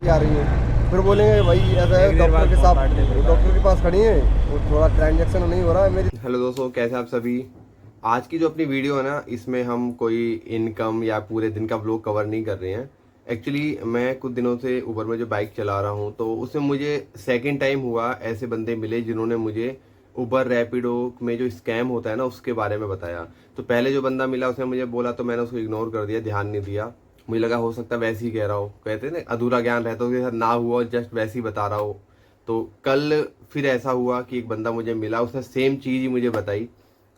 क्या रही है, फिर बोलेंगे भाई ऐसा है डॉक्टर के पास खड़ी है वो थोड़ा ट्रांजेक्शन नहीं हो रहा है मेरी। हेलो दोस्तों, कैसे हैं आप सभी। आज की जो अपनी वीडियो है ना, इसमें हम कोई इनकम या पूरे दिन का व्लॉग कवर नहीं कर रहे हैं। एक्चुअली मैं कुछ दिनों से उबर में जो बाइक चला रहा हूँ, तो उसमें मुझे सेकंड टाइम हुआ ऐसे बंदे मिले जिन्होंने मुझे उबर रैपिडो में जो स्कैम होता है ना उसके बारे में बताया। तो पहले जो बंदा मिला उसने मुझे बोला तो मैंने उसको इग्नोर कर दिया, ध्यान नहीं दिया। मुझे लगा हो सकता है वैसे ही कह रहा हो, कहते हैं ना अधूरा ज्ञान रहता है, उसके साथ ना हुआ, जस्ट वैसे ही बता रहा हो। तो कल फिर ऐसा हुआ कि एक बंदा मुझे मिला, उसने सेम चीज़ ही मुझे बताई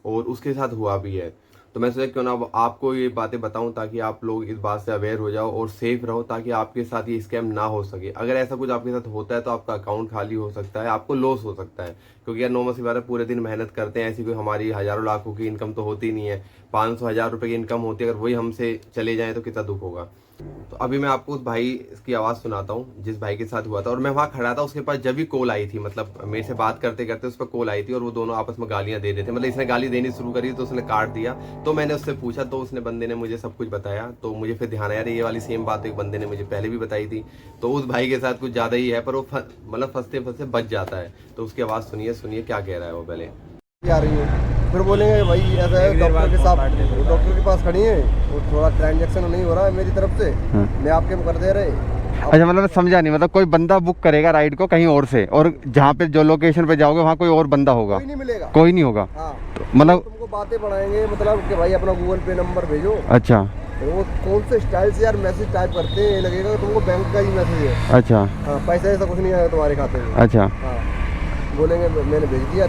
और उसके साथ हुआ भी है। तो मैं सोचा क्यों ना आपको ये बातें बताऊं ताकि आप लोग इस बात से अवेयर हो जाओ और सेफ रहो, ताकि आपके साथ ये स्कैम ना हो सके। अगर ऐसा कुछ आपके साथ होता है तो आपका अकाउंट खाली हो सकता है, आपको लॉस हो सकता है। क्योंकि यार नॉर्मल सी बात है, पूरे दिन मेहनत करते हैं, ऐसी कोई हमारी हज़ारों लाखों की इनकम तो होती नहीं है। 500 हज़ार रुपये की इनकम होती है, अगर वही हमसे चले जाए तो कितना दुख होगा। तो अभी मैं आपको उस भाई की आवाज़ सुनाता हूँ जिस भाई के साथ हुआ था। और मैं वहाँ खड़ा था, उसके पास जब भी कॉल आई थी, मतलब मेरे से बात करते करते उस पर कॉल आई थी और वो दोनों आपस में गालियाँ दे रहे थे। मतलब इसने गाली देनी शुरू करी तो उसने काट दिया। तो मैंने उससे पूछा तो उसने बंदे ने मुझे सब कुछ बताया। तो मुझे फिर ध्यान आया, ये वाली सेम बात एक बंदे ने मुझे पहले भी बताई थी। तो उस भाई के साथ कुछ ज़्यादा ही है, पर वो मतलब फंसते फंसते बच जाता है। तो उसकी आवाज़ सुनिए, सुनिए क्या कह रहा है वो पहले। क्या रही है, फिर बोलेंगे भाई ऐसा है डॉक्टर के पास खड़ी है वो थोड़ा ट्रांजेक्शन नहीं हो रहा है मेरी तरफ से, मैं आपके कर दे रहे। अच्छा, मतलब समझा नहीं, मतलब कोई बंदा बुक करेगा राइड को कहीं और से, और जहाँ पे जो लोकेशन पे जाओगे वहाँ कोई और बंदा होगा, कोई नहीं मिलेगा, कोई नहीं होगा। हाँ तो मतलब तुमको बातें बढ़ाएंगे, मतलब कि भाई अपना गूगल पे नंबर भेजो। अच्छा तो वो कौन से स्टाइल से यार मैसेज टाइप करते हैं, ये लगेगा कि तुमको बैंक का ही मैसेज है। अच्छा हाँ पैसा ऐसा कुछ नहीं आया तुम्हारे खाते में। अच्छा हाँ बोलेंगे मैंने भेज दिया,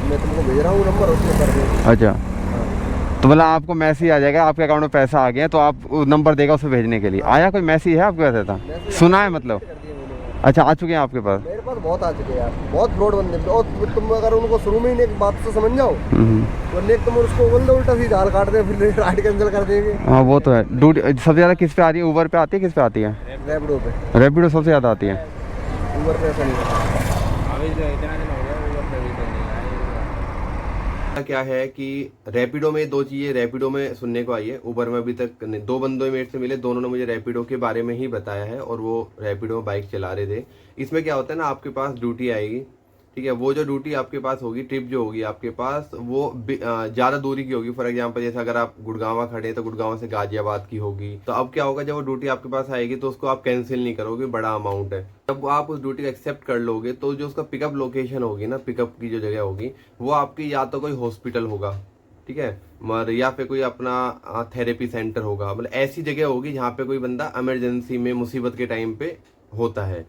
मैं तुमको भेज रहा हूँ नंबर, उसमें कर दो। अच्छा। हाँ तो मतलब आपको मैसेज आ जाएगा, आपके अकाउंट में पैसा आ गया तो आप नंबर देगा उसे भेजने के लिए। हाँ। आया कोई मैसेज है आपके पास ऐसा? मैसेज सुना है मतलब? कर दिए मैंने। अच्छा, आ चुके हैं आपके पास? मेरे पास बहुत आ चुके हैं यार, बहुत फ्रॉड बंदे। और तुम अगर उनको शुरू में ही एक बात से समझ जाओ, वरना एक तुम उसको बोल दो उल्टा सीधा गाल काट दे, फिर राइड कैंसिल कर देंगे। हाँ वो तो है। ड्यूटी सबसे ज़्यादा किस पे आ रही है? उबर पे आती है, किस पे आती है? रैपिडो पे। रैपिडो सबसे ज़्यादा आती है। उबर पे ऐसा नहीं होता। अभी जो इतना दिन हो गया उबर पे भी तो नहीं आया। क्या है कि रैपिडो में दो चीजें रैपिडो में सुनने को आई है, उबर में अभी तक नहीं। दो बंदों मेरे से मिले, दोनों ने मुझे रैपिडो के बारे में ही बताया है और वो रैपिडो में बाइक चला रहे थे। इसमें क्या होता है ना, आपके पास ड्यूटी आएगी, ठीक है। वो जो ड्यूटी आपके पास होगी, ट्रिप जो होगी आपके पास, वो ज़्यादा दूरी की होगी। फॉर एग्जांपल जैसे अगर आप गुड़गांव खड़े हैं तो गुड़गांव से गाजियाबाद की होगी। तो अब क्या होगा, जब वो ड्यूटी आपके पास आएगी तो उसको आप कैंसिल नहीं करोगे, बड़ा अमाउंट है। जब आप उस ड्यूटी को एक्सेप्ट कर लोगे तो जो उसका पिकअप लोकेशन होगी ना, पिकअप की जो जगह होगी, वो आपकी या तो कोई हॉस्पिटल होगा, ठीक है, मगर या फिर कोई अपना थेरेपी सेंटर होगा। मतलब ऐसी जगह होगी जहाँ पे कोई बंदा इमरजेंसी में मुसीबत के टाइम पे होता है।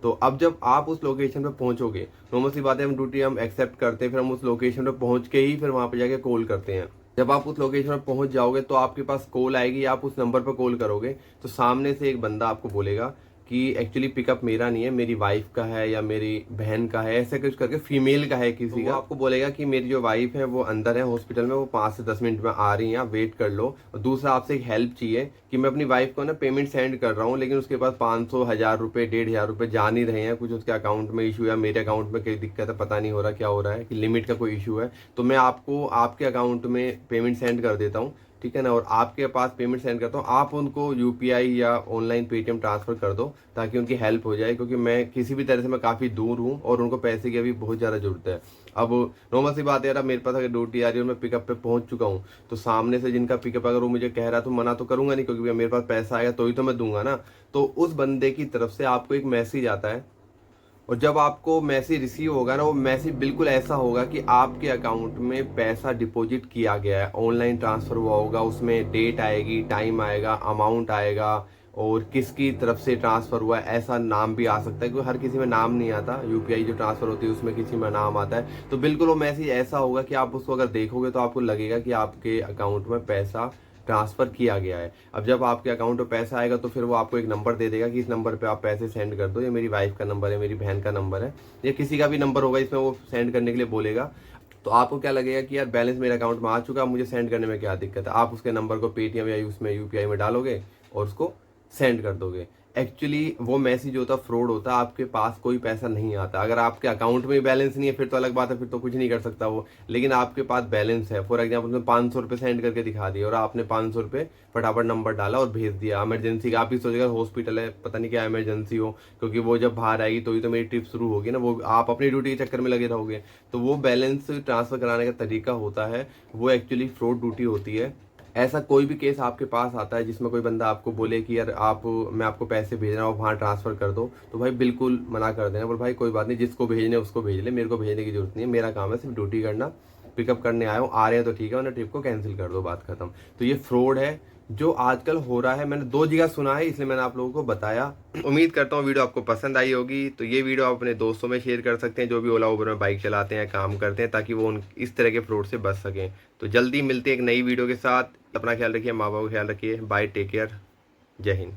तो अब जब आप उस लोकेशन पे पहुंचोगे, नॉर्मल सी बात है, हम ड्यूटी हम एक्सेप्ट करते हैं, फिर हम उस लोकेशन पे पहुंच के ही फिर वहां पे जाके कॉल करते हैं। जब आप उस लोकेशन पे पहुंच जाओगे तो आपके पास कॉल आएगी, आप उस नंबर पर कॉल करोगे तो सामने से एक बंदा आपको बोलेगा कि एक्चुअली पिकअप मेरा नहीं है, मेरी वाइफ का है या मेरी बहन का है, ऐसे कुछ करके फीमेल का है किसी का। आपको बोलेगा कि मेरी जो वाइफ है वो अंदर है हॉस्पिटल में, वो 5 से 10 मिनट में आ रही है, आप वेट कर लो। और दूसरा आपसे एक हेल्प चाहिए कि मैं अपनी वाइफ को ना पेमेंट सेंड कर रहा हूँ, लेकिन उसके पास 500 हज़ार रुपये 1,500 रुपये जा नहीं रहे हैं, कुछ उसके अकाउंट में इशू है, मेरे अकाउंट में कोई दिक्कत है, पता नहीं हो रहा क्या हो रहा है, कि लिमिट का कोई इशू है। तो मैं आपको आपके अकाउंट में पेमेंट सेंड कर देता हूँ, ठीक है ना। और आपके पास पेमेंट सेंड करता हूँ, आप उनको यूपीआई या ऑनलाइन पेटीएम ट्रांसफर कर दो ताकि उनकी हेल्प हो जाए। क्योंकि मैं किसी भी तरह से मैं काफ़ी दूर हूँ और उनको पैसे की अभी बहुत ज़्यादा ज़रूरत है। अब नॉर्मल सी बात है यार, मेरे पास अगर ड्यूटी आ रही है और मैं पिकअप पे पहुंच चुका हूँ, तो सामने से जिनका पिकअप अगर वो मुझे कह रहा है तो मना तो करूंगा नहीं, क्योंकि मेरे पास पैसा आएगा तो ही तो मैं दूंगा ना। तो उस बंदे की तरफ से आपको एक मैसेज आता है, और जब आपको मैसेज रिसीव होगा ना, वो मैसेज बिल्कुल ऐसा होगा कि आपके अकाउंट में पैसा डिपॉजिट किया गया है, ऑनलाइन ट्रांसफ़र हुआ होगा। उसमें डेट आएगी, टाइम आएगा, अमाउंट आएगा और किसकी तरफ से ट्रांसफ़र हुआ है, ऐसा नाम भी आ सकता है, क्योंकि हर किसी में नाम नहीं आता। यूपीआई जो ट्रांसफ़र होती है उसमें किसी में नाम आता है। तो बिल्कुल वो मैसेज ऐसा होगा कि आप उसको अगर देखोगे तो आपको लगेगा कि आपके अकाउंट में पैसा ट्रांसफ़र किया गया है। अब जब आपके अकाउंट में पैसा आएगा तो फिर वो आपको एक नंबर दे देगा कि इस नंबर पे आप पैसे सेंड कर दो। ये मेरी वाइफ का नंबर है, मेरी बहन का नंबर है, या किसी का भी नंबर होगा इसमें वो सेंड करने के लिए बोलेगा। तो आपको क्या लगेगा कि यार बैलेंस मेरे अकाउंट में आ चुका, मुझे सेंड करने में क्या दिक्कत है। आप उसके नंबर को पेटीएम या उसमें यूपीआई में डालोगे और उसको सेंड कर दोगे। एक्चुअली वो मैसेज होता फ्रॉड होता है, आपके पास कोई पैसा नहीं आता। अगर आपके अकाउंट में बैलेंस नहीं है फिर तो अलग बात है, फिर तो कुछ नहीं कर सकता वो। लेकिन आपके पास बैलेंस है, फॉर एग्जाम्पल उसने 500 रुपये सेंड करके दिखा दिया और आपने 500 रुपये फटाफट नंबर डाला और भेज दिया इमरजेंसी का। आप ही सोचेगा हॉस्पिटल है, पता नहीं क्या इमरजेंसी हो, क्योंकि वो जब बाहर आएगी तो ही तो मेरी ट्रिप शुरू होगी ना, वो आप अपनी ड्यूटी के चक्कर में लगे रहोगे। तो वो बैलेंस ट्रांसफ़र कराने का तरीका होता है, वो एक्चुअली फ्रॉड ड्यूटी होती है। ऐसा कोई भी केस आपके पास आता है जिसमें कोई बंदा आपको बोले कि यार मैं आपको पैसे भेज रहा हूँ, वहाँ ट्रांसफ़र कर दो, तो भाई बिल्कुल मना कर देना। बोल भाई कोई बात नहीं, जिसको भेजने उसको भेज ले, मेरे को भेजने की जरूरत नहीं है, मेरा काम है सिर्फ ड्यूटी करना, पिकअप करने आया हूँ, आ रहे हैं तो ठीक है, वरना ट्रिप को कैंसिल कर दो, बात खत्म। तो ये फ्रॉड है जो आजकल हो रहा है, मैंने 2 जगह सुना है, इसलिए मैंने आप लोगों को बताया। उम्मीद करता हूँ वीडियो आपको पसंद आई होगी। तो ये वीडियो आप अपने दोस्तों में शेयर कर सकते हैं जो भी ओला उबर में बाइक चलाते हैं, काम करते हैं, ताकि वो इस तरह के फ्रॉड से बच सकें। तो जल्दी मिलते हैं एक नई वीडियो के साथ। अपना ख्याल रखिए, माँ बाप का ख्याल रखिए। बाय, टेक केयर, जय हिंद।